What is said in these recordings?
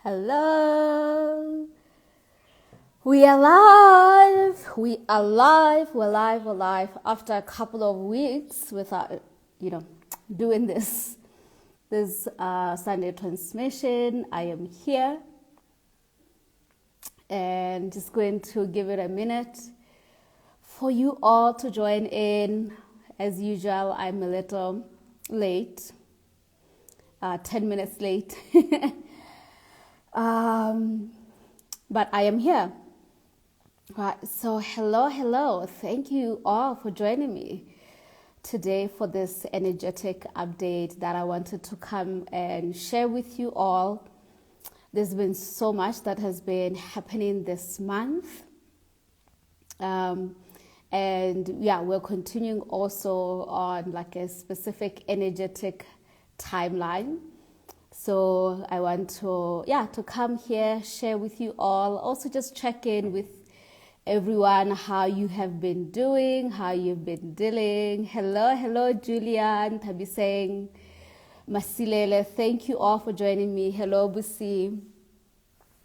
Hello. We are live. We're live after a couple of weeks without, doing this Sunday transmission. I am here and just going to give it a minute for you all to join in. As usual, I'm a little late, 10 minutes late. But I am here. Right, so hello. Thank you all for joining me today for this energetic update that I wanted to come and share with you all. There's been so much that has been happening this month. And we're continuing also on like a specific energetic timeline. So I want to come here, share with you all, also just check in with everyone, how you have been doing, how you've been dealing. Hello, Julian, Tabiseng, Masilele, thank you all for joining me. Hello, Busi.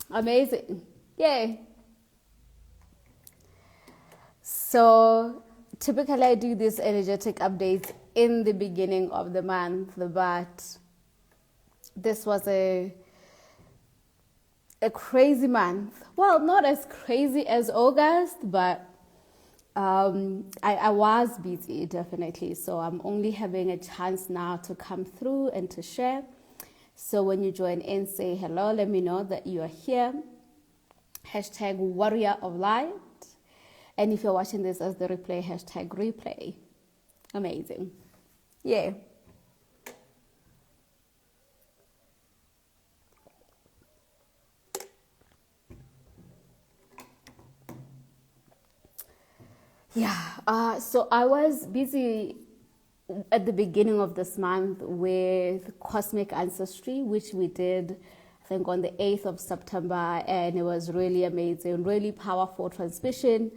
Amazing. Yay. So typically I do these energetic updates in the beginning of the month, but this was a crazy month. Well, not as crazy as August, but I was busy, definitely. So I'm only having a chance now to come through and to share. So when you join in, say hello. Let me know that you are here. Hashtag Warrior of Light. And if you're watching this as the replay, hashtag replay. Amazing. Yeah. So I was busy at the beginning of this month with Cosmic Ancestry, which we did, I think, on the 8th of September, and it was really amazing, really powerful transmission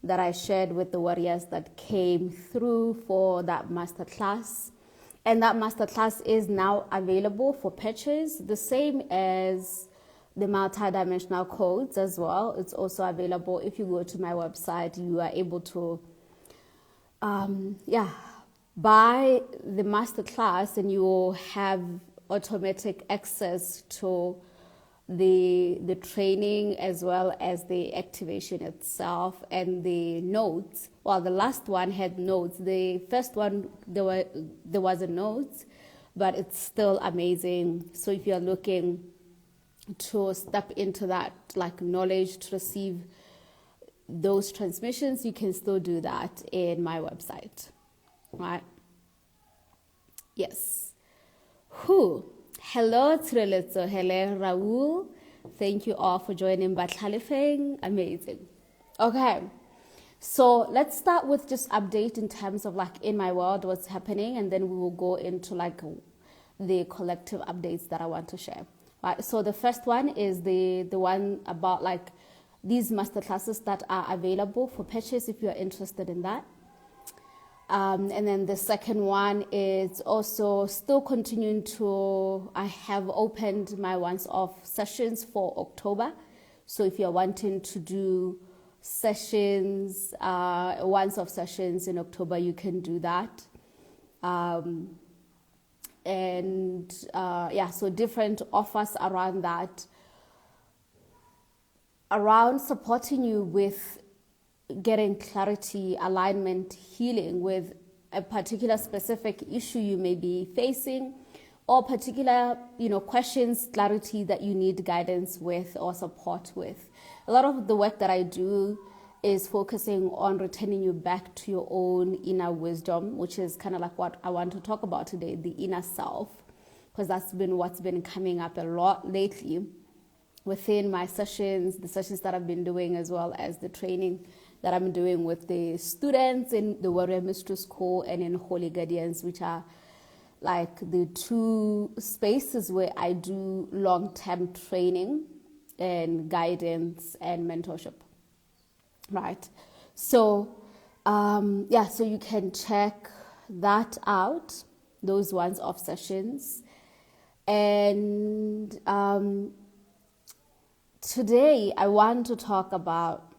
that I shared with the warriors that came through for that masterclass. And that masterclass is now available for purchase, the same as the multi-dimensional codes as well. It's also available. If you go to my website, you are able to buy the masterclass, and you will have automatic access to the training as well as the activation itself and the notes. Well, the last one had notes. The first one, there wasn't notes, but it's still amazing. So if you're looking to step into that like knowledge to receive those transmissions, you can still do that in my website, right? Yes. Hello Tsireletso, hello Raul, thank you all for joining Batlalifeng. Amazing. Okay, so let's start with just update in terms of like in my world what's happening, and then we will go into like the collective updates that I want to share. Right, so the first one is the one about like these masterclasses that are available for purchase if you are interested in that. And then the second one is also still continuing to, I have opened my once-off sessions for October. So if you're wanting to do sessions, once-off sessions in October, you can do that. So different offers around that, around supporting you with getting clarity, alignment, healing with a particular specific issue you may be facing, or particular, questions, clarity that you need guidance with or support with. A lot of the work that I do is focusing on returning you back to your own inner wisdom, which is kind of like what I want to talk about today, the inner self, because that's been what's been coming up a lot lately within my sessions, the sessions that I've been doing, as well as the training that I'm doing with the students in the Warrior Mistress School and in Holy Guardians, which are like the two spaces where I do long-term training and guidance and mentorship. Right. So, so you can check that out, those once-off sessions. And today I want to talk about,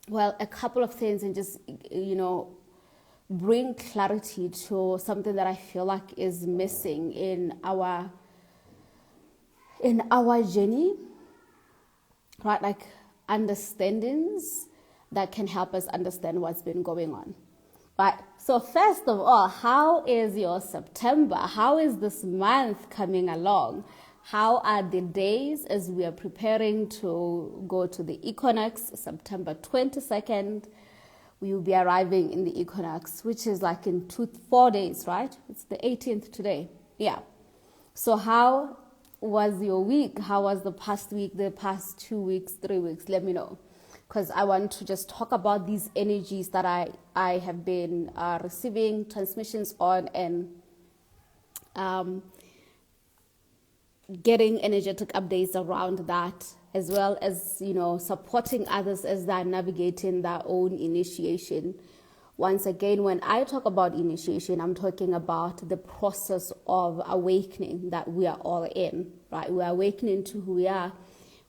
well, a couple of things and just, bring clarity to something that I feel like is missing in our journey, right? Like understandings that can help us understand what's been going on. Right. So first of all, how is your September? How is this month coming along? How are the days as we are preparing to go to the equinox, September 22nd? We will be arriving in the equinox, which is like in 4 days, right? It's the 18th today. Yeah. So how was your week? How was the past week, the past 2 weeks, 3 weeks? Let me know. Because I want to just talk about these energies that I have been receiving transmissions on, and getting energetic updates around that, as well as, supporting others as they're navigating their own initiation. Once again, when I talk about initiation, I'm talking about the process of awakening that we are all in, right? We're awakening to who we are.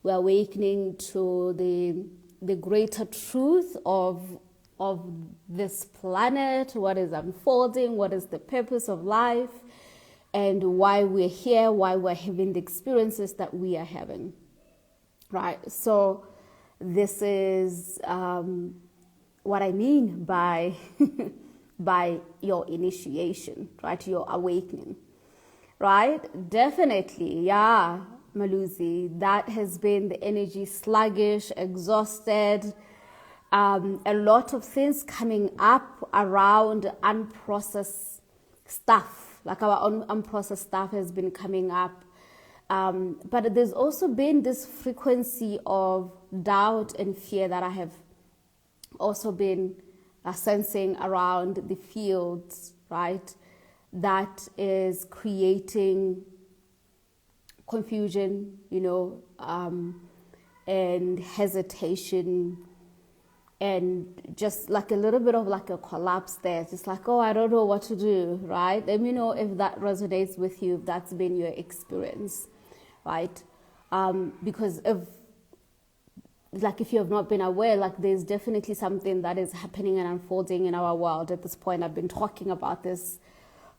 We're awakening to the greater truth of this planet, what is unfolding, what is the purpose of life, and why we're here, why we're having the experiences that we are having, right? So this is what I mean by by your initiation, right? Your awakening, right? Definitely, yeah, Malusi, that has been the energy, sluggish, exhausted, a lot of things coming up around unprocessed stuff. Like our own unprocessed stuff has been coming up. But there's also been this frequency of doubt and fear that I have also been sensing around the fields, right? That is creating confusion, and hesitation, and just like a little bit of like a collapse there. Just like, oh, I don't know what to do, right? Let me know if that resonates with you, if that's been your experience, right? Because if you have not been aware, like there's definitely something that is happening and unfolding in our world at this point. I've been talking about this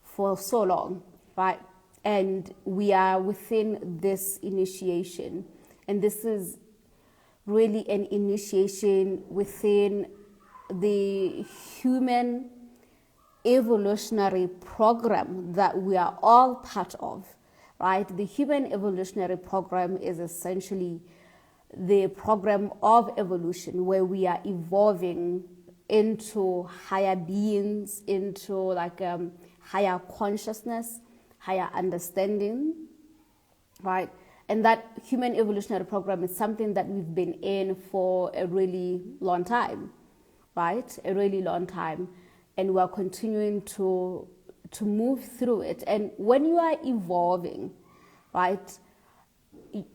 for so long, right? And we are within this initiation. And this is really an initiation within the human evolutionary program that we are all part of, right? The human evolutionary program is essentially the program of evolution, where we are evolving into higher beings, into like higher consciousness, higher understanding, right? And that human evolutionary program is something that we've been in for a really long time, right? A really long time. And we're continuing to move through it. And when you are evolving, right,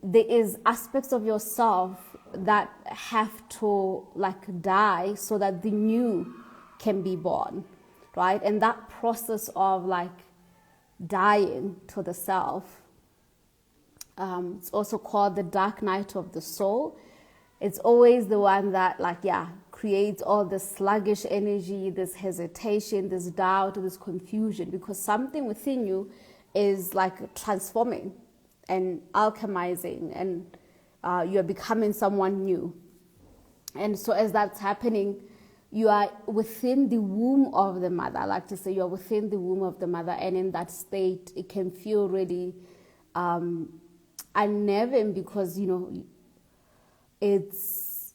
there is aspects of yourself that have to like die so that the new can be born, right? And that process of like dying to the self, it's also called the dark night of the soul. It's always the one that creates all this sluggish energy, this hesitation, this doubt, this confusion, because something within you is like transforming and alchemizing, and you're becoming someone new. And so as that's happening, you are within the womb of the mother. I like to say you're within the womb of the mother, and in that state, it can feel really unnerving, because it's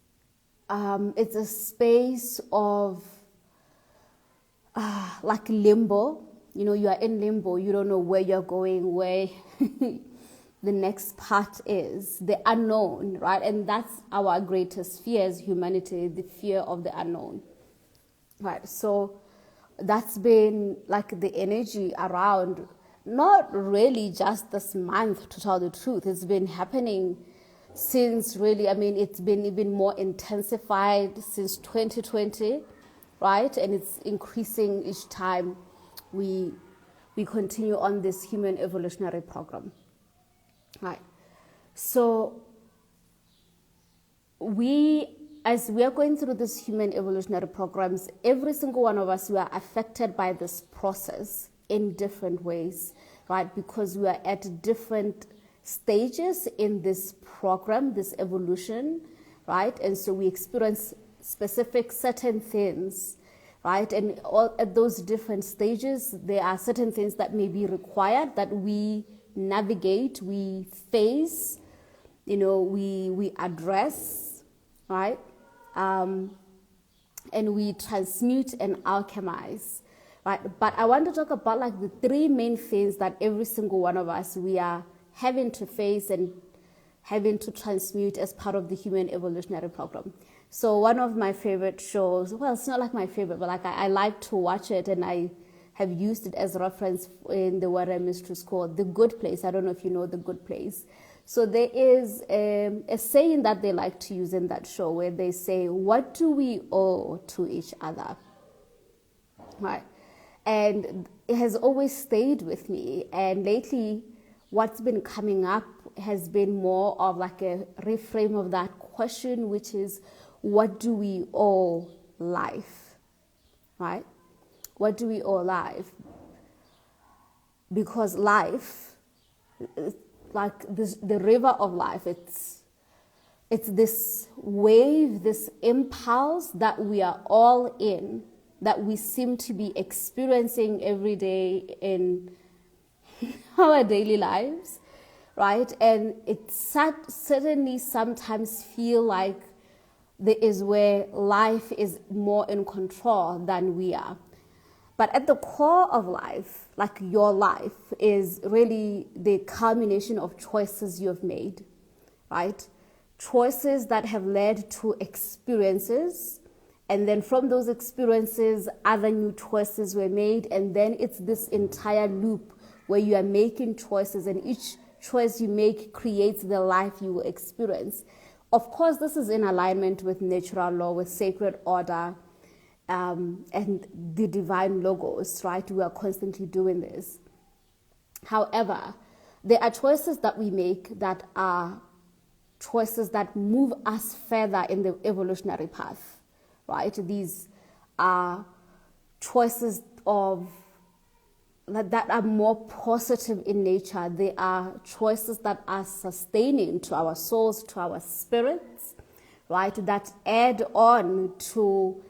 a space of like limbo. You are in limbo. You don't know where you're going, where the next part is, the unknown, right? And that's our greatest fear as humanity, the fear of the unknown, right? So that's been like the energy around, not really just this month, to tell the truth. It's been happening since really, it's been even more intensified since 2020, right? And it's increasing each time we continue on this human evolutionary program, right? So as we are going through this human evolutionary programs, every single one of us, we are affected by this process in different ways, right? Because we are at different stages in this program, this evolution, right? And so we experience specific certain things, right? And all at those different stages, there are certain things that may be required that we navigate, we face, we address, right? And we transmute and alchemize, right? But I want to talk about like the three main things that every single one of us, we are having to face and having to transmute as part of the human evolutionary program. So one of my favorite shows, well, it's not like my favorite, but like I like to watch it, and I have used it as reference in the Warrior Mystery School, The Good Place. I don't know if you know The Good Place. So there is a saying that they like to use in that show where they say, what do we owe to each other? Right. And it has always stayed with me. And lately, what's been coming up has been more of like a reframe of that question, which is, what do we owe life? Right? What do we owe life? Because life, like this, the river of life, it's this wave, this impulse that we are all in, that we seem to be experiencing every day in our daily lives, right? And it certainly sometimes feel like there is where life is more in control than we are. But at the core of life, like your life, is really the culmination of choices you've made, right? Choices that have led to experiences, and then from those experiences, other new choices were made, and then it's this entire loop where you are making choices, and each choice you make creates the life you will experience. Of course, this is in alignment with natural law, with sacred order, and the divine logos, right? We are constantly doing this. However, there are choices that we make that are choices that move us further in the evolutionary path, right? These are choices that are more positive in nature. They are choices that are sustaining to our souls, to our spirits, right? That add on to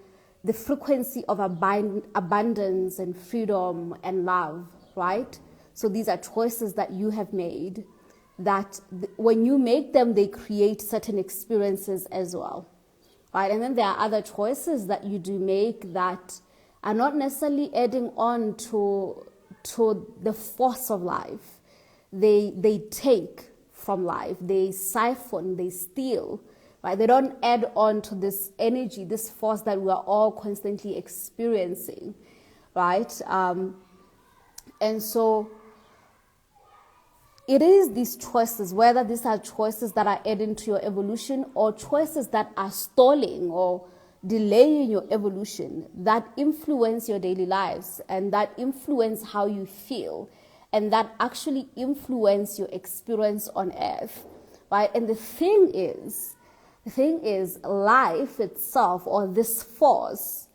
the frequency of abundance and freedom and love, right? So these are choices that you have made that when you make them, they create certain experiences as well, right? And then there are other choices that you do make that are not necessarily adding on to the force of life. They take from life, they siphon, they steal, right? They don't add on to this energy, this force that we are all constantly experiencing, right? And so it is these choices, whether these are choices that are adding to your evolution or choices that are stalling or delaying your evolution, that influence your daily lives and that influence how you feel and that actually influence your experience on earth, right? And the thing is life itself, or this force,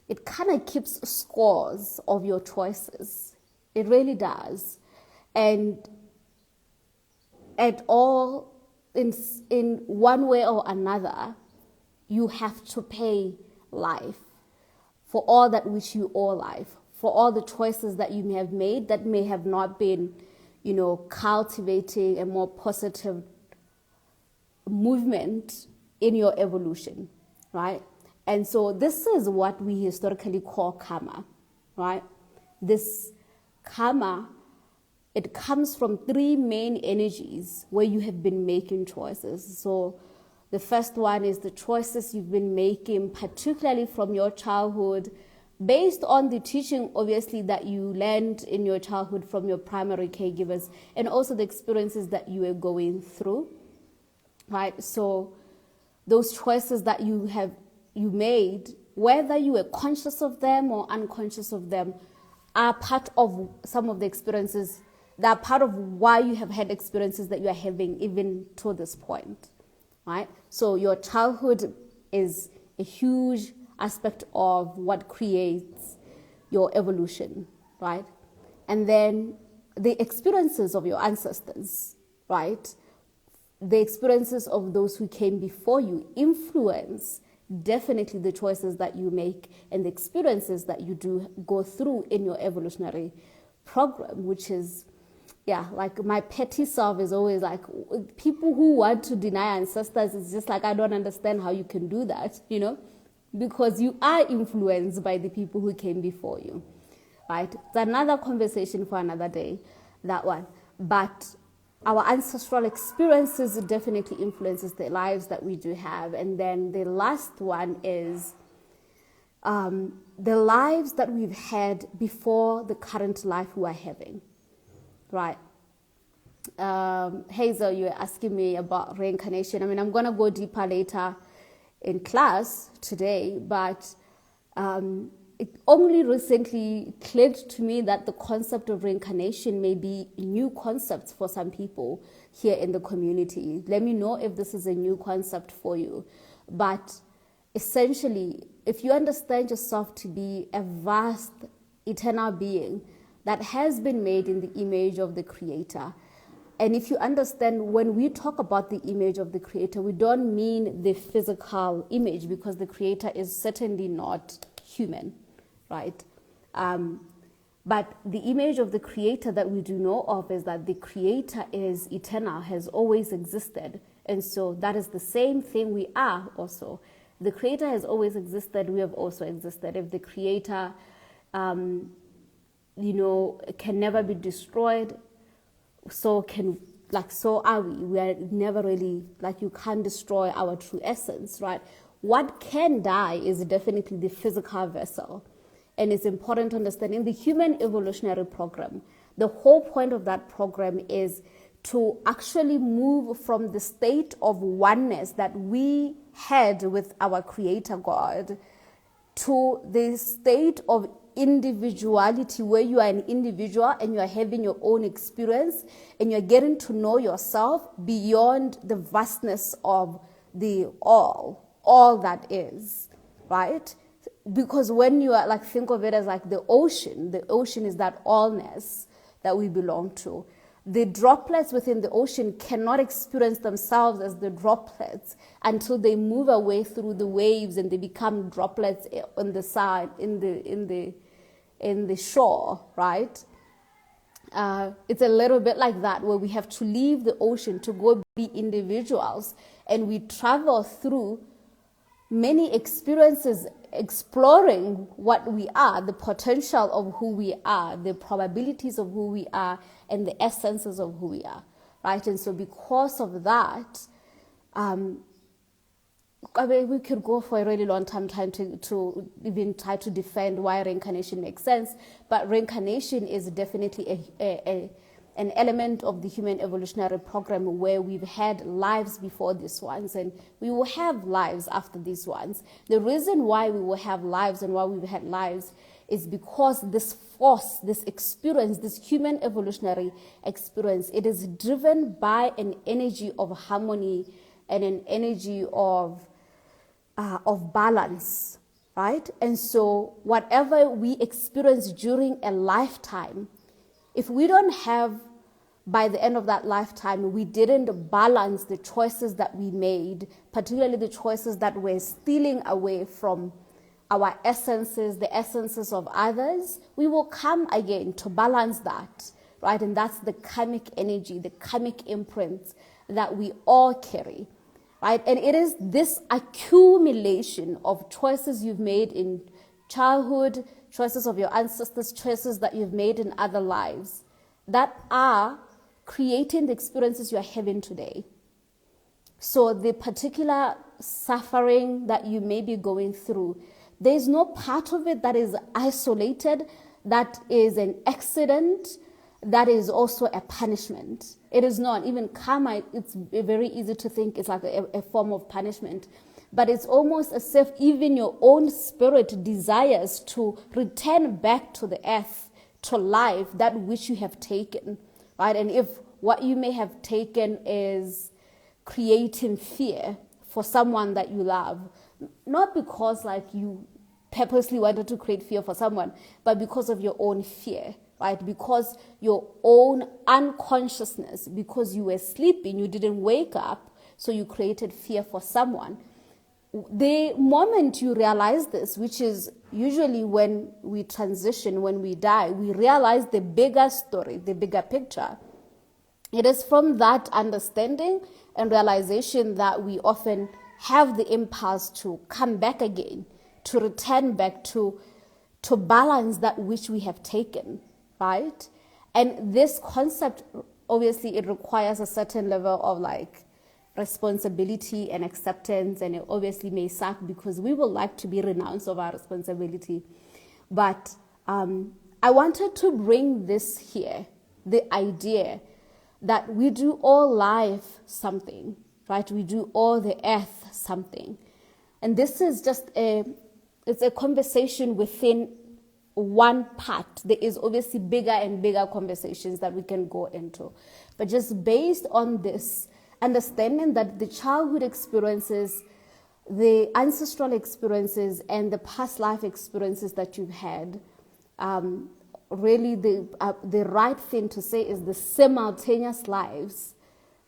it kind of keeps scores of your choices. It really does. And at all, in one way or another, you have to pay life for all that which you owe life, for all the choices that you may have made that may have not been, cultivating a more positive movement in your evolution, right? And so this is what we historically call karma, right? This karma, it comes from three main energies where you have been making choices. So the first one is the choices you've been making, particularly from your childhood, based on the teaching, obviously, that you learned in your childhood from your primary caregivers, and also the experiences that you were going through, right? So those choices that you made, whether you were conscious of them or unconscious of them, are part of some of the experiences, that are part of why you have had experiences that you are having even to this point, right? So your childhood is a huge aspect of what creates your evolution, right? And then the experiences of your ancestors, right? The experiences of those who came before you influence definitely the choices that you make and the experiences that you do go through in your evolutionary program, which is, yeah, like my petty self is always like, people who want to deny ancestors, it's just like, I don't understand how you can do that, because you are influenced by the people who came before you, right? It's another conversation for another day, that one. But our ancestral experiences definitely influences the lives that we do have. And then the last one is the lives that we've had before the current life we are having, right? Hazel, you were asking me about reincarnation. I mean, I'm going to go deeper later in class today, but it only recently clicked to me that the concept of reincarnation may be a new concept for some people here in the community. Let me know if this is a new concept for you. But essentially, if you understand yourself to be a vast, eternal being that has been made in the image of the Creator, and if you understand, when we talk about the image of the Creator, we don't mean the physical image, because the Creator is certainly not human, right? But the image of the Creator that we do know of is that the Creator is eternal, has always existed. And so that is the same thing we are also. The Creator has always existed, we have also existed. If the Creator, can never be destroyed, so are we. We are never really, you can't destroy our true essence, right? What can die is definitely the physical vessel. And it's important to understand in the human evolutionary program, the whole point of that program is to actually move from the state of oneness that we had with our Creator God to the state of individuality, where you are an individual and you are having your own experience and you're getting to know yourself beyond the vastness of the all that is, right? Because when you are think of it as the ocean is that allness that we belong to. The droplets within the ocean cannot experience themselves as the droplets until they move away through the waves and they become droplets on the side, in the shore, right? It's a little bit like that, where we have to leave the ocean to go be individuals, and we travel through many experiences exploring what we are, the potential of who we are, the probabilities of who we are, and the essences of who we are, right? And so because of that, we could go for a really long time trying to even try to defend why reincarnation makes sense, but reincarnation is definitely an element of the human evolutionary program where we've had lives before these ones and we will have lives after these ones. The reason why we will have lives and why we've had lives is because this force, this experience, this human evolutionary experience, it is driven by an energy of harmony and an energy of balance, right? And so whatever we experience during a lifetime, if we don't have, by the end of that lifetime, we didn't balance the choices that we made, particularly the choices that were stealing away from our essences, the essences of others, we will come again to balance that, right? And that's the karmic energy, the karmic imprint that we all carry, right? And it is this accumulation of choices you've made in childhood, choices of your ancestors, choices that you've made in other lives that are creating the experiences you're having today. So the particular suffering that you may be going through, there's no part of it that is isolated, that is an accident, that is also a punishment. It is not. Even karma, it's very easy to think it's like a form of punishment. But it's almost as if even your own spirit desires to return back to the earth, to life, that which you have taken, right? And if what you may have taken is creating fear for someone that you love, not because like you purposely wanted to create fear for someone, but because of your own fear, right? Because your own unconsciousness, because you were sleeping, you didn't wake up, so you created fear for someone. The moment you realize this, which is usually when we transition, when we die, we realize the bigger story, the bigger picture. It is from that understanding and realization that we often have the impulse to come back again, to return back to balance that which we have taken, right? And this concept, obviously, it requires a certain level of like responsibility and acceptance, and it obviously may suck because we would like to be renounced of our responsibility. But I wanted to bring this here, the idea that we do all life something, right? We do all the earth something. And this is just it's a conversation within one part. There is obviously bigger and bigger conversations that we can go into. But just based on this, understanding that the childhood experiences, the ancestral experiences, and the past life experiences that you've had, really the right thing to say is the simultaneous lives,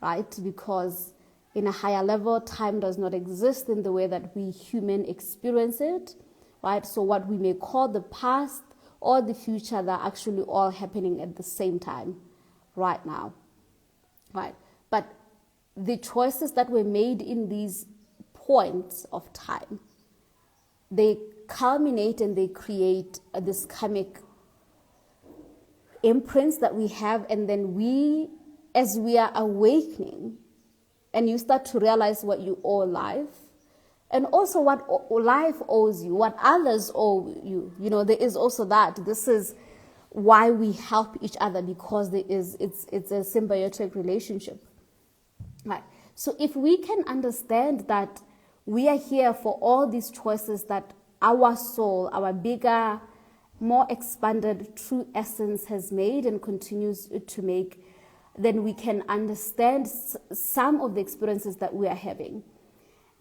right? Because in a higher level, time does not exist in the way that we human experience it, right? So what we may call the past or the future, they're actually all happening at the same time right now, right? But the choices that were made in these points of time, they culminate and they create this karmic imprints that we have. And then we, as we are awakening, and you start to realize what you owe life, and also what life owes you, what others owe you. You know, there is also that. This is why we help each other, because it's a symbiotic relationship. Right. So if we can understand that we are here for all these choices that our soul, our bigger, more expanded true essence has made and continues to make, then we can understand some of the experiences that we are having.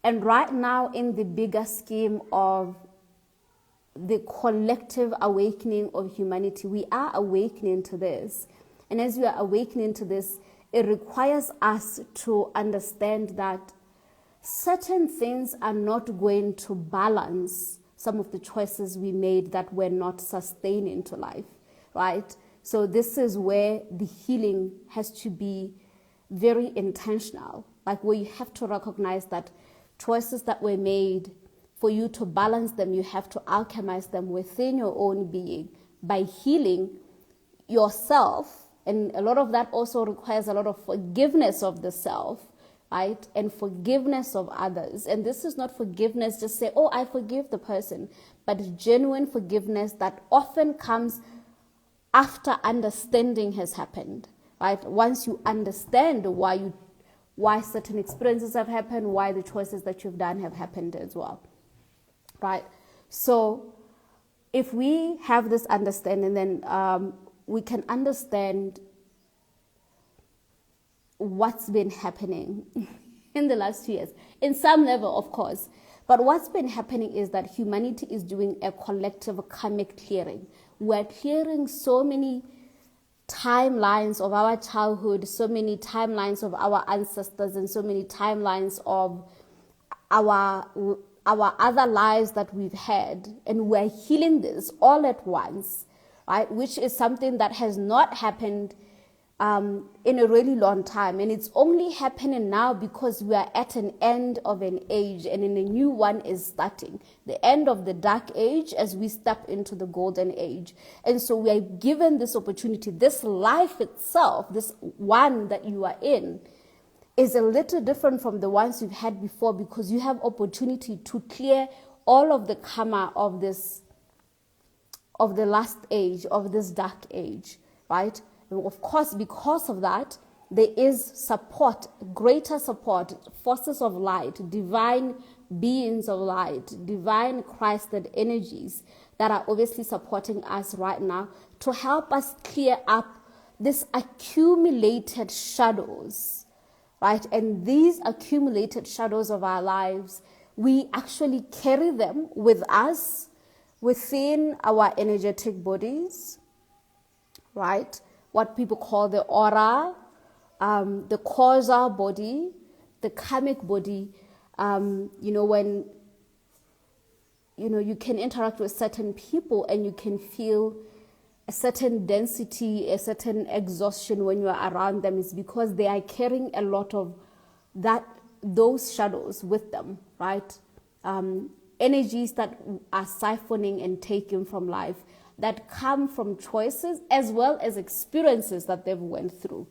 And right now, in the bigger scheme of the collective awakening of humanity, we are awakening to this. And as we are awakening to this, it requires us to understand that certain things are not going to balance some of the choices we made that were not sustaining to life, right? So this is where the healing has to be very intentional, like where you have to recognize that choices that were made, for you to balance them, you have to alchemize them within your own being by healing yourself. And a lot of that also requires a lot of forgiveness of the self, right? And forgiveness of others. And this is not forgiveness, just say, oh, I forgive the person, but genuine forgiveness that often comes after understanding has happened, right? Once you understand why certain experiences have happened, why the choices that you've done have happened as well, right? So if we have this understanding, then we can understand what's been happening in the last 2 years, in some level, of course. But what's been happening is that humanity is doing a collective karmic clearing. We're clearing so many timelines of our childhood, so many timelines of our ancestors, and so many timelines of our other lives that we've had. And we're healing this all at once, right? Which is something that has not happened in a really long time. And it's only happening now because we are at an end of an age, and then a new one is starting. The end of the dark age as we step into the golden age. And so we are given this opportunity. This life itself, this one that you are in, is a little different from the ones you've had before, because you have opportunity to clear all of the karma of this, of the last age, of this dark age, right? And of course, because of that, there is support, greater support, forces of light, divine beings of light, divine Christed energies that are obviously supporting us right now to help us clear up this accumulated shadows, right? And these accumulated shadows of our lives, we actually carry them with us within our energetic bodies, right? What people call the aura, the causal body, the karmic body. When you can interact with certain people and you can feel a certain density, a certain exhaustion when you are around them, is because they are carrying a lot of those shadows with them, right? Energies that are siphoning and taken from life, that come from choices as well as experiences that they've went through,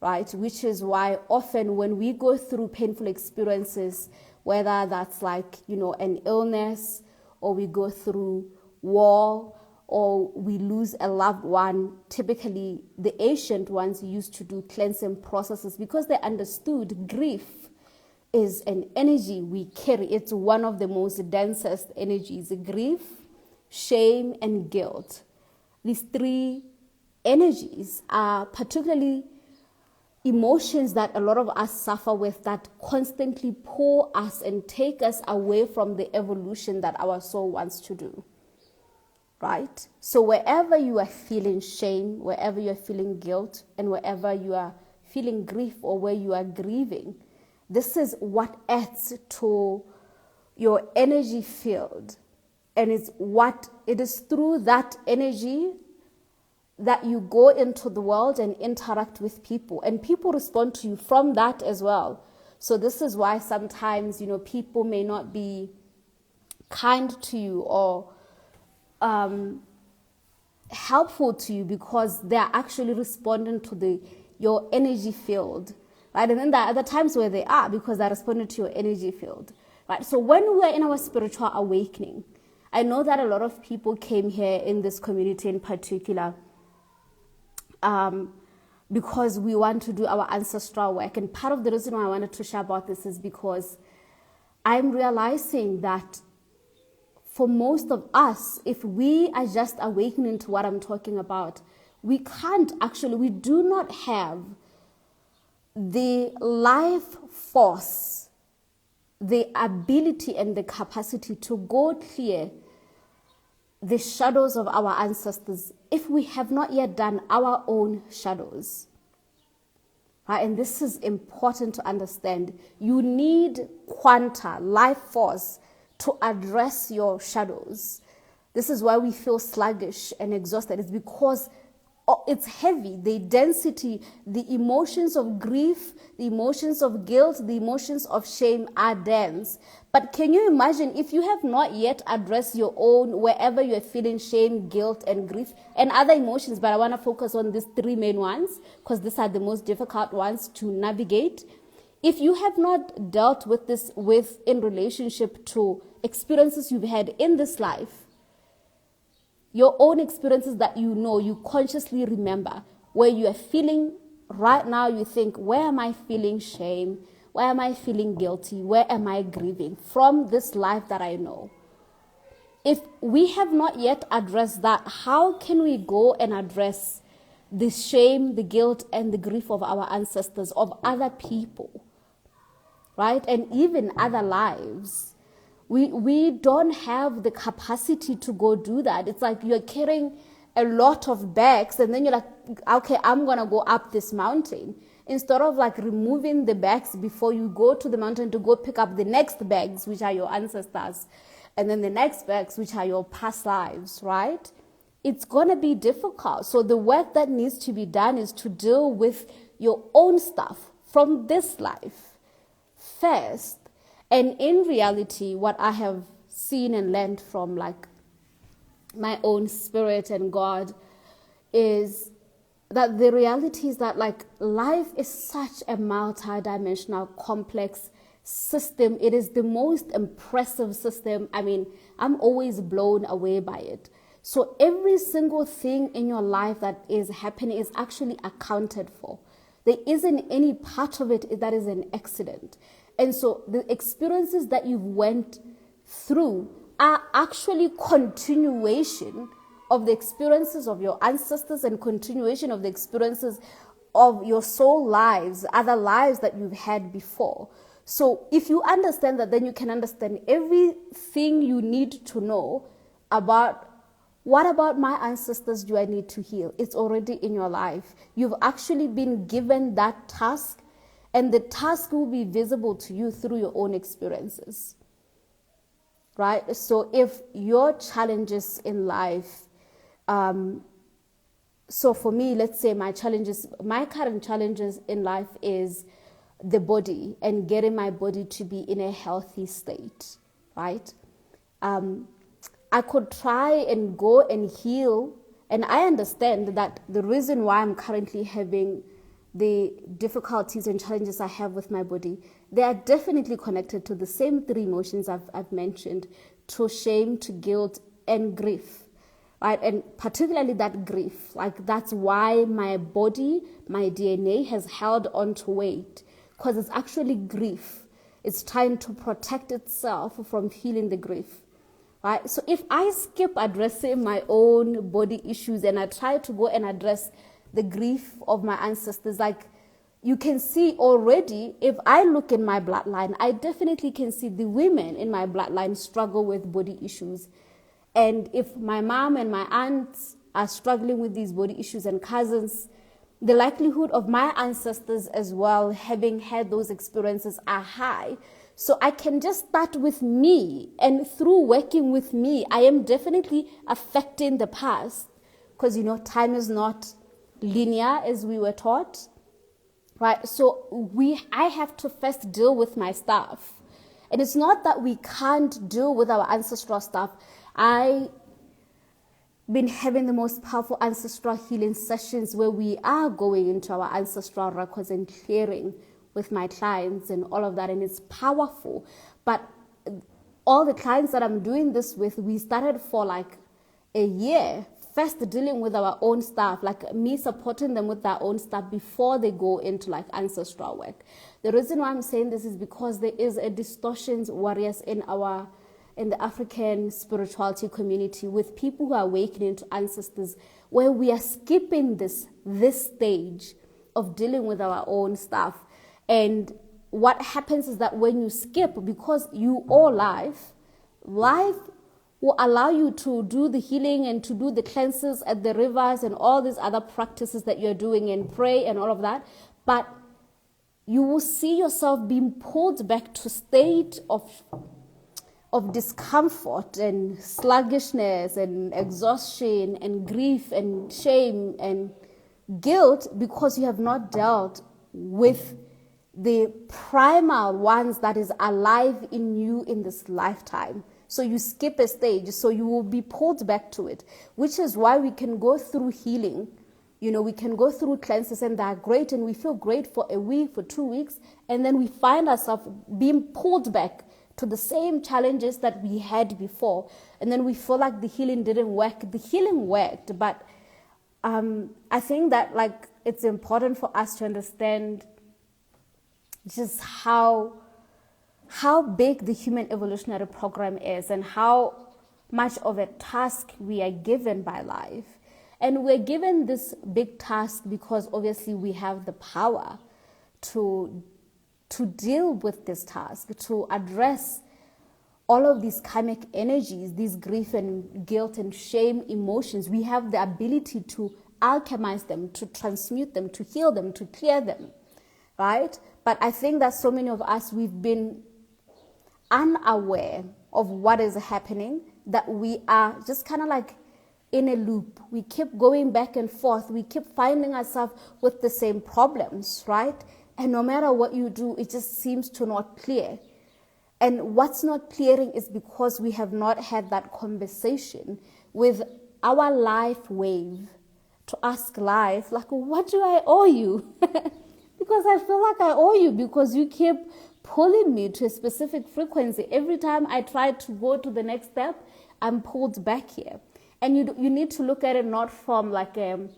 right? Which is why often when we go through painful experiences, whether that's like, an illness, or we go through war, or we lose a loved one, typically the ancient ones used to do cleansing processes because they understood grief is an energy we carry. It's one of the most densest energies: grief, shame, and guilt. These three energies are particularly emotions that a lot of us suffer with, that constantly pull us and take us away from the evolution that our soul wants to do, right? So wherever you are feeling shame, wherever you are feeling guilt, and wherever you are feeling grief or where you are grieving, this is what adds to your energy field. And it is through that energy that you go into the world and interact with people, and people respond to you from that as well. So this is why sometimes, people may not be kind to you or helpful to you, because they're actually responding to your energy field, right? And then there are other times where they are, because they're responding to your energy field, right? So when we're in our spiritual awakening, I know that a lot of people came here in this community in particular because we want to do our ancestral work. And part of the reason why I wanted to share about this is because I'm realizing that for most of us, if we are just awakening to what I'm talking about, we do not have the life force, the ability and the capacity to go clear the shadows of our ancestors if we have not yet done our own shadows. Right? And this is important to understand. You need quanta, life force, to address your shadows. This is why we feel sluggish and exhausted. It's because it's heavy. The density, the emotions of grief, the emotions of guilt, the emotions of shame are dense. But can you imagine if you have not yet addressed your own, wherever you're feeling shame, guilt, and grief, and other emotions, but I want to focus on these three main ones because these are the most difficult ones to navigate. If you have not dealt with this in relationship to experiences you've had in this life, your own experiences that you consciously remember, where you are feeling right now, you think, where am I feeling shame? Where am I feeling guilty? Where am I grieving from this life that I know? If we have not yet addressed that, how can we go and address the shame, the guilt, and the grief of our ancestors, of other people, right? And even other lives. We don't have the capacity to go do that. It's like you're carrying a lot of bags and then you're like, okay, I'm going to go up this mountain. Instead of like removing the bags before you go to the mountain to go pick up the next bags, which are your ancestors, and then the next bags, which are your past lives, right? It's going to be difficult. So the work that needs to be done is to deal with your own stuff from this life first. And in reality, what I have seen and learned from like my own spirit and God is that the reality is that like life is such a multi-dimensional, complex system. It is the most impressive system. I mean, I'm always blown away by it. So every single thing in your life that is happening is actually accounted for. There isn't any part of it that is an accident. And so the experiences that you've went through are actually continuation of the experiences of your ancestors and continuation of the experiences of your soul lives, other lives that you've had before. So if you understand that, then you can understand everything you need to know about what about my ancestors do I need to heal. It's already in your life. You've actually been given that task, and the task will be visible to you through your own experiences. Right? So if your challenges in life, so for me, let's say my current challenges in life is the body and getting my body to be in a healthy state, right? I could try and go and heal, and I understand that the reason why I'm currently having the difficulties and challenges I have with my body, they are definitely connected to the same three emotions I've mentioned, to shame, to guilt, and grief. Right? And particularly that grief, like that's why my body, my DNA has held on to weight, because it's actually grief. It's trying to protect itself from feeling the grief. Right? So if I skip addressing my own body issues and I try to go and address the grief of my ancestors, like you can see already, if I look in my bloodline, I definitely can see the women in my bloodline struggle with body issues. And if my mom and my aunts are struggling with these body issues and cousins, the likelihood of my ancestors as well having had those experiences are high. So I can just start with me, and through working with me, I am definitely affecting the past, because time is not linear as we were taught, right? So I have to first deal with my stuff. And it's not that we can't deal with our ancestral stuff. I've been having the most powerful ancestral healing sessions where we are going into our ancestral records and clearing with my clients and all of that, and it's powerful. But all the clients that I'm doing this with, we started for like a year, first dealing with our own stuff, like me supporting them with their own stuff before they go into like ancestral work. The reason why I'm saying this is because there is a distortions warriors in the African spirituality community, with people who are awakening to ancestors, where we are skipping this stage of dealing with our own stuff. And what happens is that when you skip, because you are life will allow you to do the healing and to do the cleanses at the rivers and all these other practices that you're doing and pray and all of that. But you will see yourself being pulled back to state of discomfort and sluggishness and exhaustion and grief and shame and guilt, because you have not dealt with the primal ones that is alive in you in this lifetime. So you skip a stage, so you will be pulled back to it, which is why we can go through healing. We can go through cleanses and they're great and we feel great for a week, for 2 weeks, and then we find ourselves being pulled back to the same challenges that we had before. And then we feel like the healing didn't work. The healing worked, but I think that like it's important for us to understand just how big the human evolutionary program is and how much of a task we are given by life. And we're given this big task because obviously we have the power to deal with this task, to address all of these karmic energies, these grief and guilt and shame emotions. We have the ability to alchemize them, to transmute them, to heal them, to clear them, right? But I think that so many of us, we've been unaware of what is happening, that we are just kind of like in a loop. We keep going back and forth. We keep finding ourselves with the same problems, right? And no matter what you do, it just seems to not clear. And what's not clearing is because we have not had that conversation with our life wave, to ask life, like, what do I owe you? Because I feel like I owe you, because you keep pulling me to a specific frequency. Every time I try to go to the next step, I'm pulled back here. And you need to look at it not from like a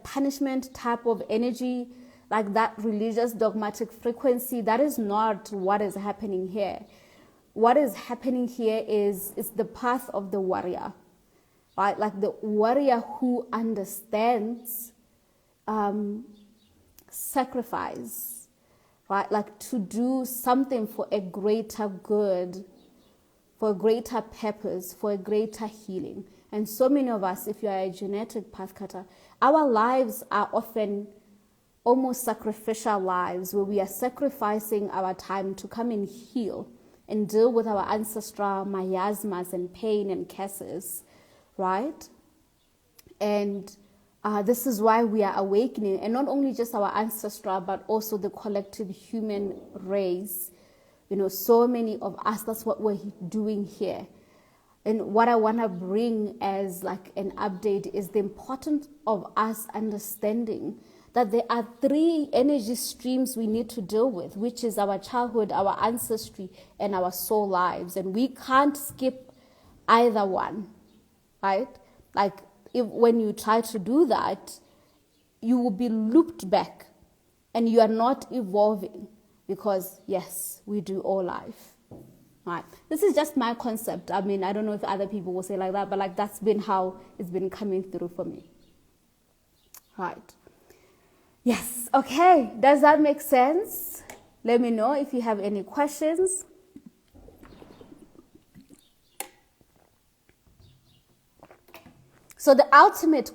punishment type of energy, like that religious dogmatic frequency. That is not what is happening here. What is happening here is the path of the warrior, right? Like the warrior who understands sacrifice, right? Like to do something for a greater good, for a greater purpose, for a greater healing. And so many of us, if you are a genetic pathcutter, our lives are often almost sacrificial lives where we are sacrificing our time to come and heal and deal with our ancestral miasmas and pain and curses, right? And this is why we are awakening, and not only just our ancestral, but also the collective human race. You know, so many of us, that's what we're doing here. And what I want to bring as like an update is the importance of us understanding that there are 3 energy streams we need to deal with, which is our childhood, our ancestry, and our soul lives. And we can't skip either one, right? Like when you try to do that, you will be looped back and you are not evolving because, yes, we do all life. Right. This is just my concept. I mean, I don't know if other people will say like that, but like that's been how it's been coming through for me. Right. Yes. Okay. Does that make sense? Let me know if you have any questions. So the ultimate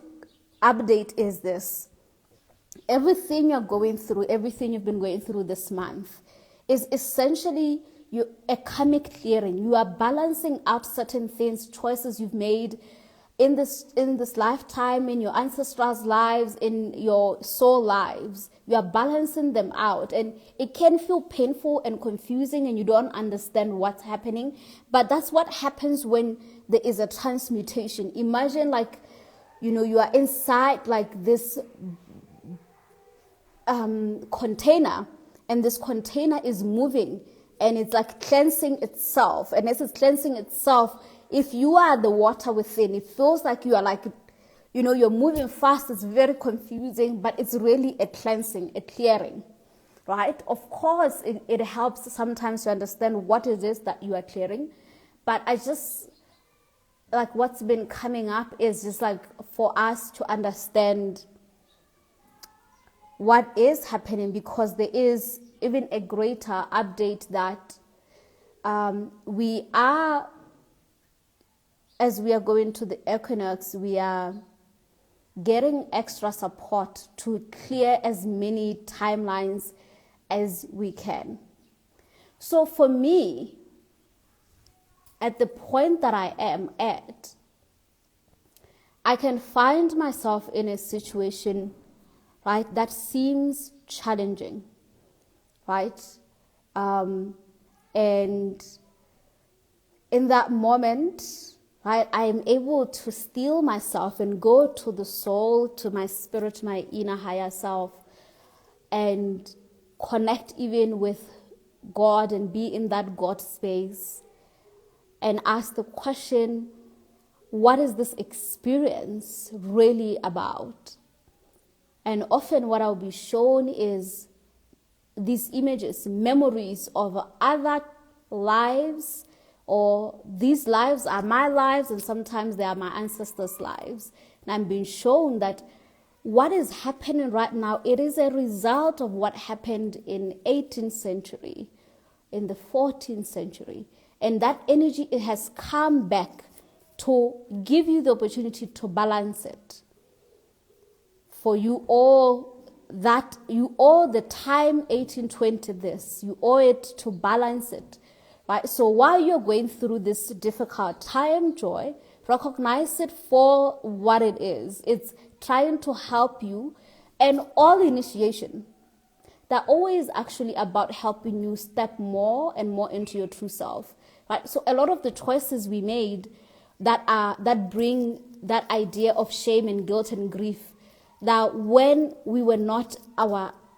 update is this. Everything you're going through, everything you've been going through this month is essentially a karmic clearing. You are balancing out certain things, choices you've made in this lifetime, in your ancestors' lives, in your soul lives. You are balancing them out, and it can feel painful and confusing, and you don't understand what's happening. But that's what happens when there is a transmutation. Imagine like, you know, you are inside like this container, and this container is moving. And it's like cleansing itself. And as it's cleansing itself, if you are the water within, it feels like you are like, you know, you're moving fast. It's very confusing, but it's really a cleansing, a clearing, right? Of course, it helps sometimes to understand what it is that you are clearing. But I just, like what's been coming up is just like for us to understand what is happening, because there is even a greater update that we are, as we are going to the equinox, we are getting extra support to clear as many timelines as we can. So for me, at the point that I am at, I can find myself in a situation, right, that seems challenging. Right? And in that moment, right, I am able to still myself and go to the soul, to my spirit, to my inner higher self, and connect even with God and be in that God space and ask the question, what is this experience really about? And often what I'll be shown is these images, memories of other lives, or these lives are my lives, and sometimes they are my ancestors' lives. And I'm being shown that what is happening right now, it is a result of what happened in 18th century, in the 14th century. And that energy, it has come back to give you the opportunity to balance it. For you all, that you owe the time 1820 this, you owe it to balance it, right? So while you're going through this difficult time, Joy, recognize it for what it is. It's trying to help you, and all initiation, they're always actually about helping you step more and more into your true self, right? So a lot of the choices we made that bring that idea of shame and guilt and grief, that when we were not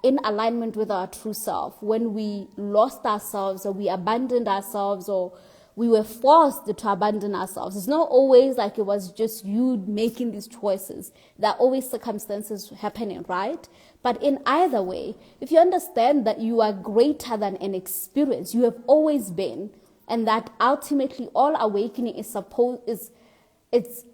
in alignment with our true self, when we lost ourselves or we abandoned ourselves or we were forced to abandon ourselves. It's not always like it was just you making these choices. There are always circumstances happening, right? But in either way, if you understand that you are greater than an experience, you have always been, and that ultimately all awakening it's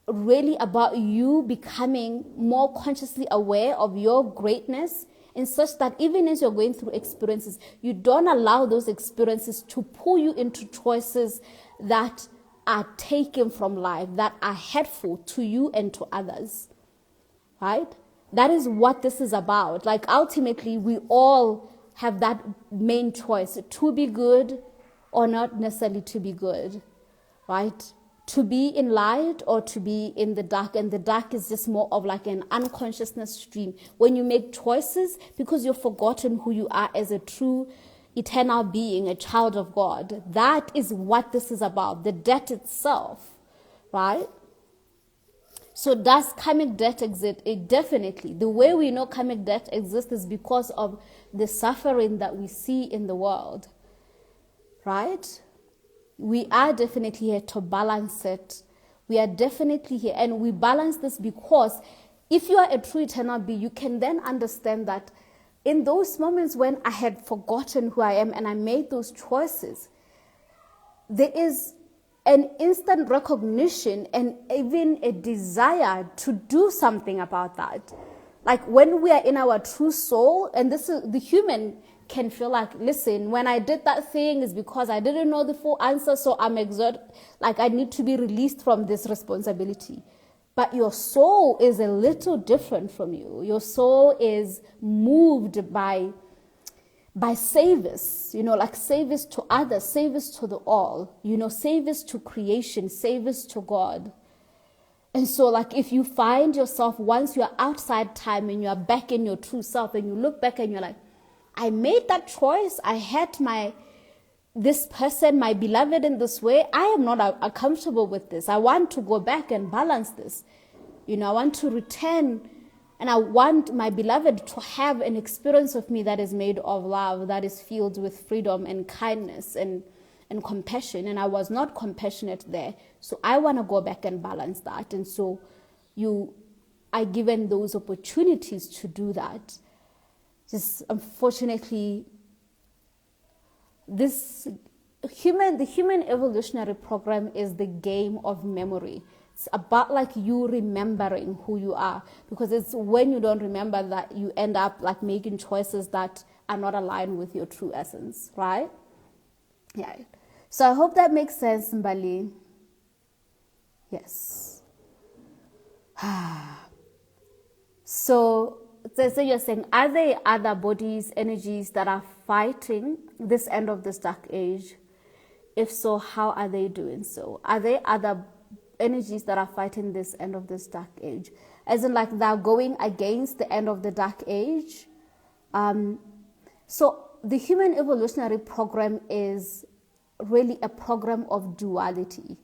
really about you becoming more consciously aware of your greatness in such that even as you're going through experiences, you don't allow those experiences to pull you into choices that are taken from life, that are hurtful to you and to others, right? That is what this is about. Like, ultimately, we all have that main choice, to be good or not necessarily to be good, right? To be in light or to be in the dark. And the dark is just more of like an unconsciousness stream. When you make choices because you've forgotten who you are as a true eternal being, a child of God. That is what this is about, the death itself, right? So does karmic death exist? It definitely. The way we know karmic death exists is because of the suffering that we see in the world, right? We are definitely here to balance it. We are definitely here. And we balance this because if you are a true eternal being, you can then understand that in those moments when I had forgotten who I am and I made those choices, there is an instant recognition and even a desire to do something about that. Like when we are in our true soul, and this is the human can feel like, listen, when I did that thing is because I didn't know the full answer, so I need to be released from this responsibility. But your soul is a little different from you. Your soul is moved by service, like service to others, service to the all, service to creation, service to God. And so like if you find yourself, once you're outside time and you're back in your true self and you look back and you're like, I made that choice, I had this person, my beloved, in this way. I am not comfortable with this. I want to go back and balance this. I want to return, and I want my beloved to have an experience of me that is made of love, that is filled with freedom and kindness and compassion. And I was not compassionate there. So I want to go back and balance that. And so you are given those opportunities to do that. Just unfortunately, the human evolutionary program is the game of memory. It's about like you remembering who you are, because it's when you don't remember that you end up like making choices that are not aligned with your true essence, right? Yeah. So I hope that makes sense, Mbali. Yes. So you're saying, are there other bodies, energies that are fighting this end of this dark age? If so, how are they doing so? Are there other energies that are fighting this end of this dark age? As in like they're going against the end of the dark age? So the human evolutionary program is really a program of duality,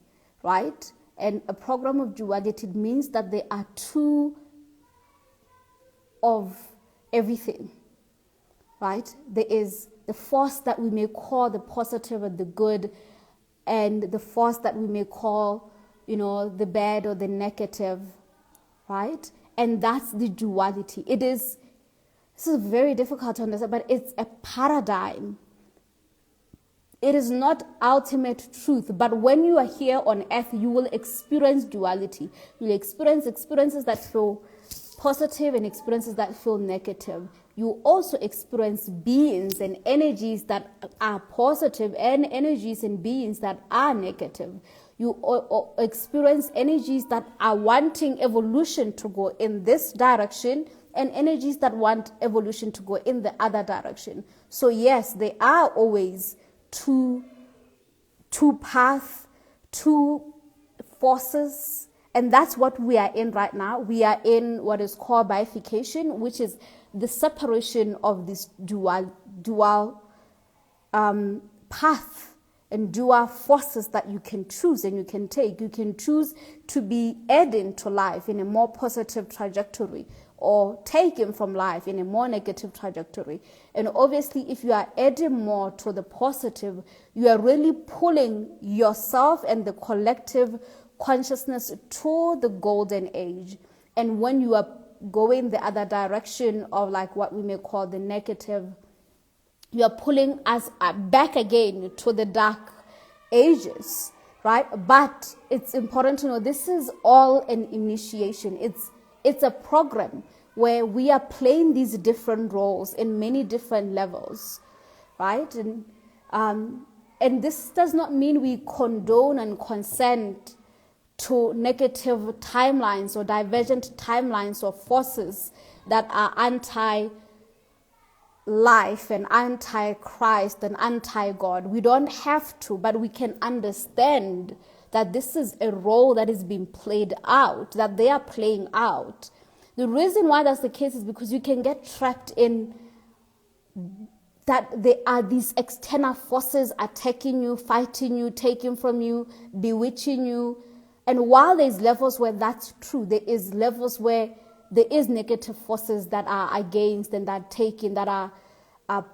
right? And a program of duality means that there are two of everything, right? There is the force that we may call the positive and the good, and the force that we may call, the bad or the negative, right? And that's the duality. This is very difficult to understand, but it's a paradigm. It is not ultimate truth, but when you are here on earth, you will experience duality. You'll experience experiences that feel positive and experiences that feel negative. You also experience beings and energies that are positive and energies and beings that are negative. You experience energies that are wanting evolution to go in this direction and energies that want evolution to go in the other direction. So yes, there are always two paths, two forces. And that's what we are in right now. We are in what is called bifurcation, which is the separation of this dual path and dual forces that you can choose and you can take. You can choose to be adding to life in a more positive trajectory, or taken from life in a more negative trajectory. And obviously, if you are adding more to the positive, you are really pulling yourself and the collective consciousness to the golden age. And when you are going the other direction of like what we may call the negative, you are pulling us back again to the dark ages, right? But it's important to know this is all an initiation. It's a program. where we are playing these different roles in many different levels, right? And this does not mean we condone and consent to negative timelines or divergent timelines or forces that are anti-life and anti-Christ and anti-God. We don't have to, but we can understand that this is a role that is being played out, that they are playing out. The reason why that's the case is because you can get trapped in that there are these external forces attacking you, fighting you, taking from you, bewitching you. And while there's levels where that's true, there is levels where there is negative forces that are against and that are taking, that are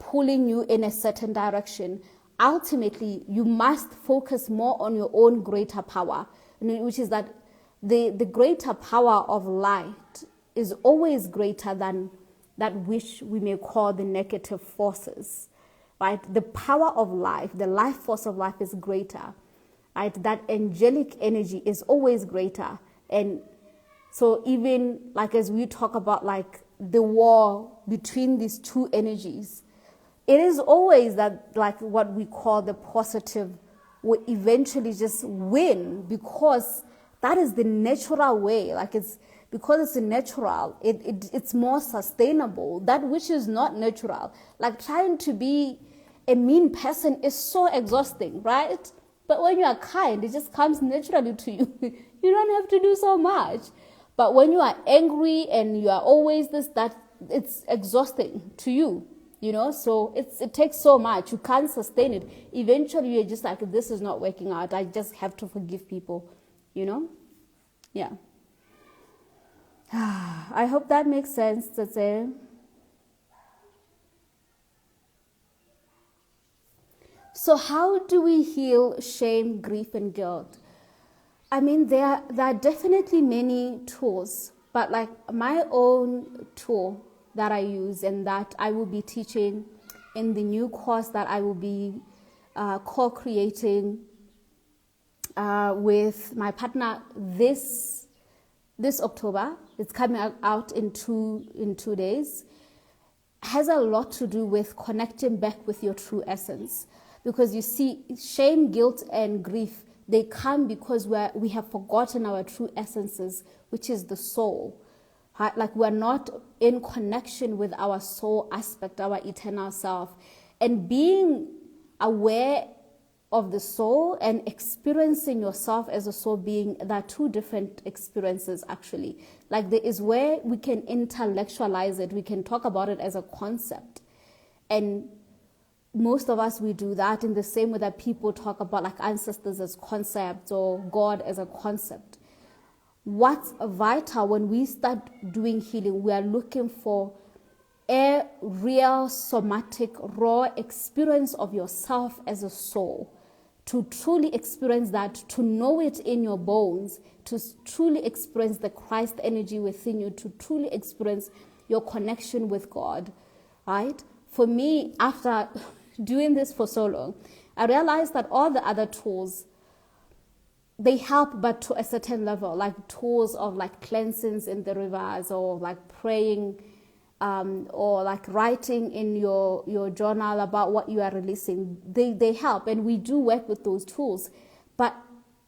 pulling you in a certain direction. Ultimately, you must focus more on your own greater power, which is that the greater power of light is always greater than that which we may call the negative forces, right? The power of life, the life force of life is greater, right? That angelic energy is always greater. And so even like as we talk about like the war between these two energies, it is always that like what we call the positive will eventually just win, because that is the natural way. Like because it's natural, it's more sustainable. That which is not natural, like trying to be a mean person, is so exhausting, right? But when you are kind, it just comes naturally to you. You don't have to do so much. But when you are angry and you are always that, it's exhausting to you, so it takes so much. You can't sustain it. Eventually you're just like, this is not working out. I just have to forgive people, Yeah. I hope that makes sense. That's it. So how do we heal shame, grief, and guilt? I mean, there are definitely many tools, but like my own tool that I use and that I will be teaching in the new course that I will be co-creating with my partner this October. It's coming out in two days. Has a lot to do with connecting back with your true essence. Because you see, shame, guilt, and grief, they come because we have forgotten our true essences, which is the soul. Right? Like we're not in connection with our soul aspect, our eternal self. And being aware of the soul and experiencing yourself as a soul being, there are two different experiences actually. Like there is where we can intellectualize it, we can talk about it as a concept. And most of us, we do that in the same way that people talk about like ancestors as concepts or God as a concept. What's vital when we start doing healing, we are looking for a real somatic, raw experience of yourself as a soul. To truly experience that, to know it in your bones, to truly experience the Christ energy within you, to truly experience your connection with God, right? For me, after doing this for so long, I realized that all the other tools, they help, but to a certain level, like tools of like cleansings in the rivers, or like praying, or like writing in your journal about what you are releasing. They help, and we do work with those tools, but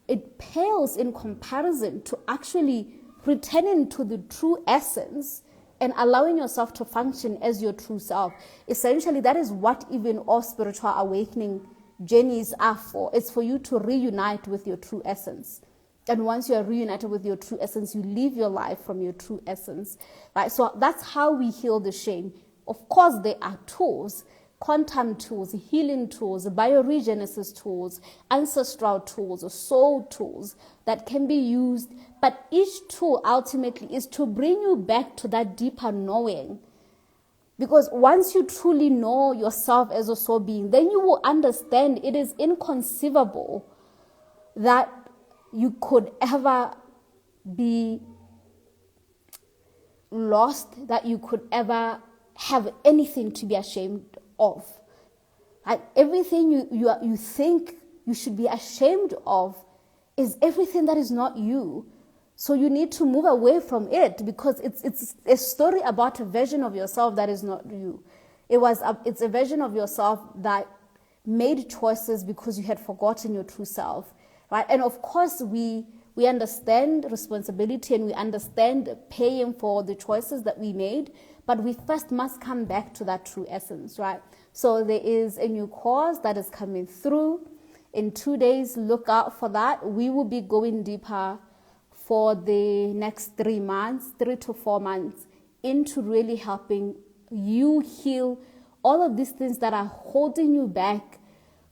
it pales in comparison to actually returning to the true essence and allowing yourself to function as your true self. Essentially, that is what even all spiritual awakening journeys are for. It's for you to reunite with your true essence. And once you are reunited with your true essence, you live your life from your true essence. Right? So that's how we heal the shame. Of course, there are tools, quantum tools, healing tools, bioregenesis tools, ancestral tools, soul tools that can be used. But each tool ultimately is to bring you back to that deeper knowing. Because once you truly know yourself as a soul being, then you will understand it is inconceivable that you could ever be lost, that you could ever have anything to be ashamed of. Like everything you think you should be ashamed of is everything that is not you. So you need to move away from it, because it's a story about a version of yourself that is not you. It's a version of yourself that made choices because you had forgotten your true self, right? And of course, we understand responsibility and we understand paying for the choices that we made, but we first must come back to that true essence, right? So there is a new course that is coming through in 2 days. Look out for that. We will be going deeper for the next 3 to 4 months, into really helping you heal all of these things that are holding you back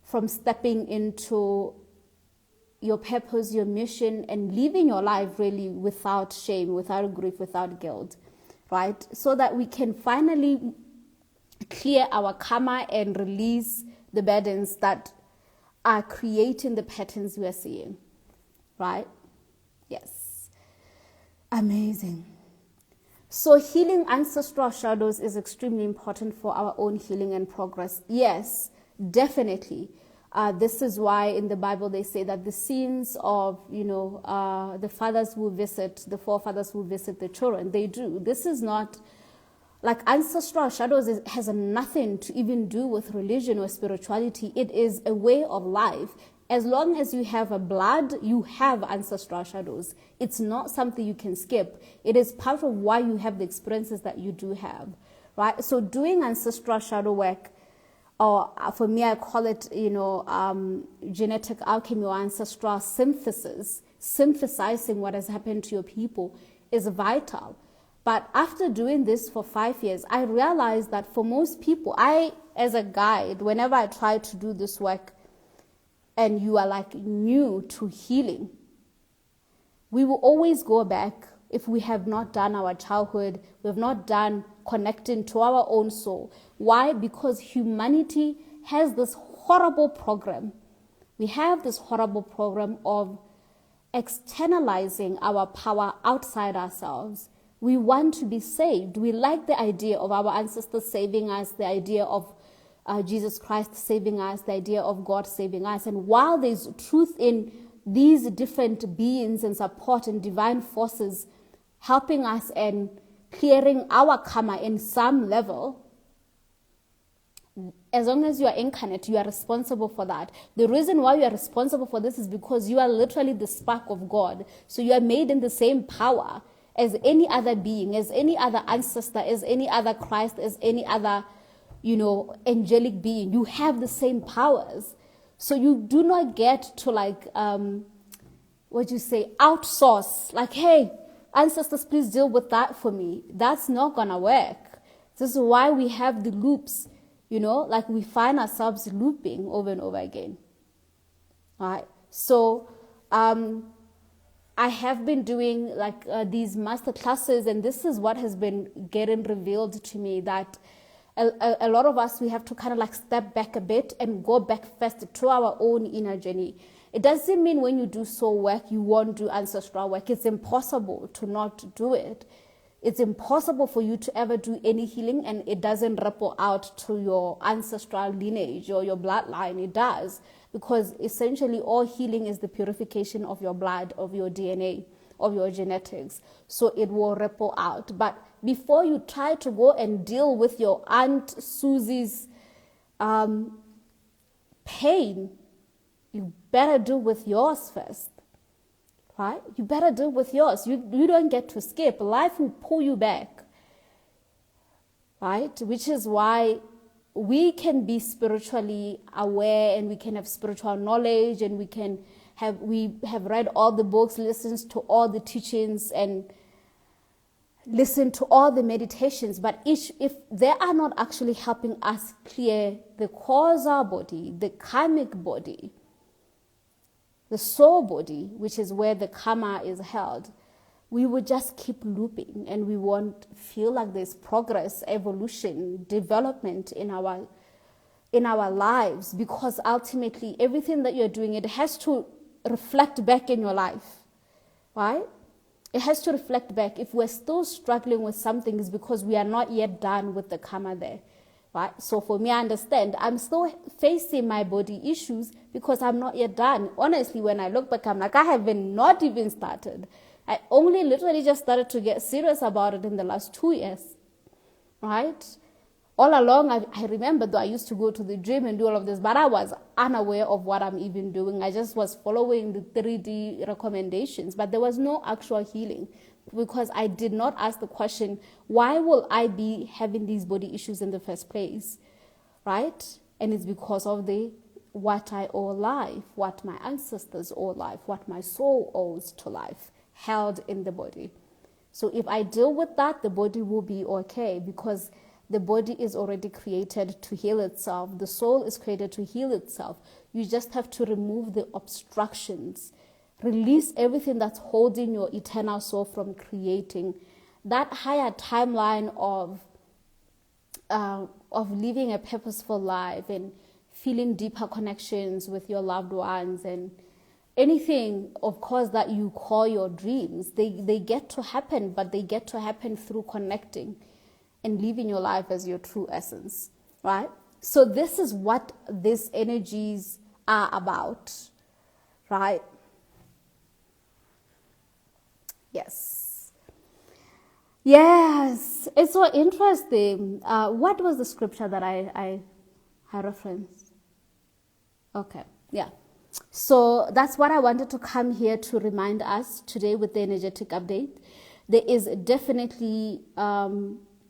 from stepping into your purpose, your mission, and living your life really without shame, without grief, without guilt, right? So that we can finally clear our karma and release the burdens that are creating the patterns we are seeing, right? Yes. Amazing. So healing ancestral shadows is extremely important for our own healing and progress. Yes, definitely. This is why in the Bible they say that the sins of, the fathers will visit, the forefathers will visit the children. They do. This is not, like, ancestral shadows has nothing to even do with religion or spirituality. It is a way of life. As long as you have a blood, you have ancestral shadows. It's not something you can skip. It is part of why you have the experiences that you do have, right? So doing ancestral shadow work, or for me, I call it, genetic alchemy or ancestral synthesis, synthesizing what has happened to your people is vital. But after doing this for 5 years, I realized that for most people, as a guide, whenever I try to do this work, and you are like new to healing, we will always go back if we have not done our childhood, we have not done connecting to our own soul. Why? Because humanity has this horrible program. We have this horrible program of externalizing our power outside ourselves. We want to be saved. We like the idea of our ancestors saving us, the idea of Jesus Christ saving us, the idea of God saving us. And while there's truth in these different beings and support and divine forces helping us and clearing our karma in some level, as long as you are incarnate, you are responsible for that. The reason why you are responsible for this is because you are literally the spark of God. So you are made in the same power as any other being, as any other ancestor, as any other Christ, as any other angelic being. You have the same powers. So you do not get to outsource, like, hey, ancestors, please deal with that for me. That's not gonna work. This is why we have the loops, we find ourselves looping over and over again. All right. So I have been doing these master classes, and this is what has been getting revealed to me, that a lot of us, we have to kind of step back a bit and go back first to our own inner journey. It doesn't mean when you do soul work, you won't do ancestral work. It's impossible to not do it. It's impossible for you to ever do any healing and it doesn't ripple out to your ancestral lineage or your bloodline. It does, because essentially all healing is the purification of your blood, of your DNA, of your genetics. So it will ripple out. But before you try to go and deal with your Aunt Susie's pain, you better deal with yours first, right? You better deal with yours. You don't get to skip. Life will pull you back, right? Which is why we can be spiritually aware and we can have spiritual knowledge and we have read all the books, listened to all the teachings and listen to all the meditations, but if they are not actually helping us clear the causal body, the karmic body, the soul body, which is where the karma is held, we would just keep looping and we won't feel like there's progress, evolution, development in our lives, because ultimately everything that you're doing, it has to reflect back in your life, right? It has to reflect back. If we're still struggling with something, it's because we are not yet done with the karma there, right? So for me, I understand I'm still facing my body issues because I'm not yet done. Honestly, when I look back, I'm like, I haven't not even started. I only literally just started to get serious about it in the last 2 years, right? All along, I remember though I used to go to the gym and do all of this, but I was unaware of what I'm even doing. I just was following the 3D recommendations, but there was no actual healing because I did not ask the question, why will I be having these body issues in the first place, right? And it's because of what I owe life, what my ancestors owe life, what my soul owes to life, held in the body. So if I deal with that, the body will be okay because the body is already created to heal itself. The soul is created to heal itself. You just have to remove the obstructions. Release everything that's holding your eternal soul from creating that higher timeline of living a purposeful life and feeling deeper connections with your loved ones and anything, of course, that you call your dreams. They get to happen, but they get to happen through connecting and living your life as your true essence, right? So this is what these energies are about, right? Yes. Yes, it's so interesting. What was the scripture that I referenced? Okay, yeah. So that's what I wanted to come here to remind us today with the energetic update. There is definitely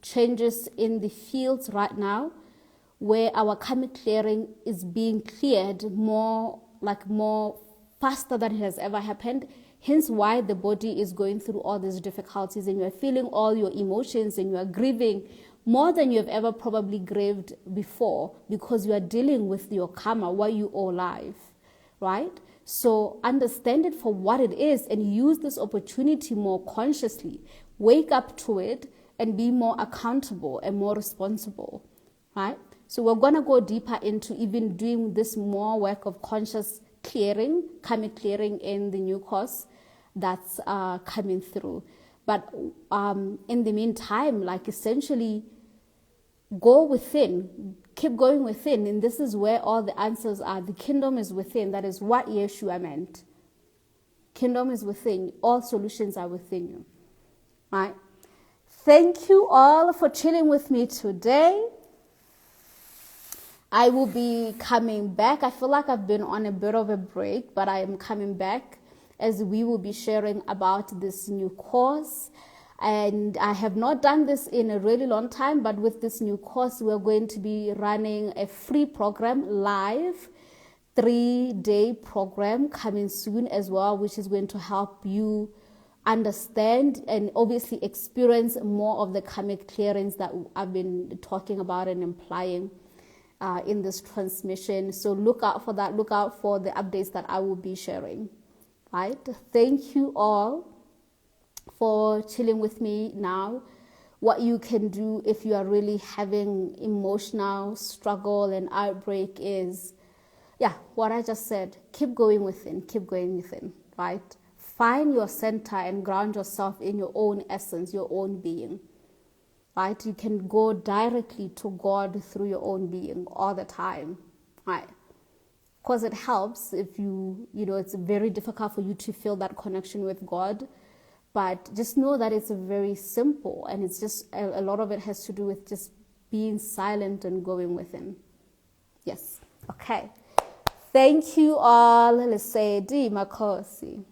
changes in the fields right now where our karmic clearing is being cleared more faster than it has ever happened. Hence why the body is going through all these difficulties and you're feeling all your emotions and you are grieving more than you have ever probably grieved before because you are dealing with your karma, what you owe life, right? So understand it for what it is and use this opportunity more consciously. Wake up to it and be more accountable and more responsible, right? So we're going to go deeper into even doing this more work of conscious clearing, karmic clearing in the new course that's coming through. But in the meantime, like essentially go within, keep going within. And this is where all the answers are. The kingdom is within. That is what Yeshua meant. Kingdom is within. All solutions are within you, right? Thank you all for chilling with me today. I will be coming back. I feel like I've been on a bit of a break, but I am coming back as we will be sharing about this new course. And I have not done this in a really long time, but with this new course, we're going to be running a free program live, 3-day program coming soon as well, which is going to help you understand and obviously experience more of the karmic clearance that I've been talking about and implying in this transmission. So look out for that. Look out for the updates that I will be sharing, right? Thank you all for chilling with me now. What you can do if you are really having emotional struggle and outbreak is, what I just said, keep going within, right? Find your center and ground yourself in your own essence, your own being, right? You can go directly to God through your own being all the time, right? Because it helps if it's very difficult for you to feel that connection with God. But just know that it's very simple, and it's just a lot of it has to do with just being silent and going within. Yes. Okay. Thank you all. Let's say Di Makosi.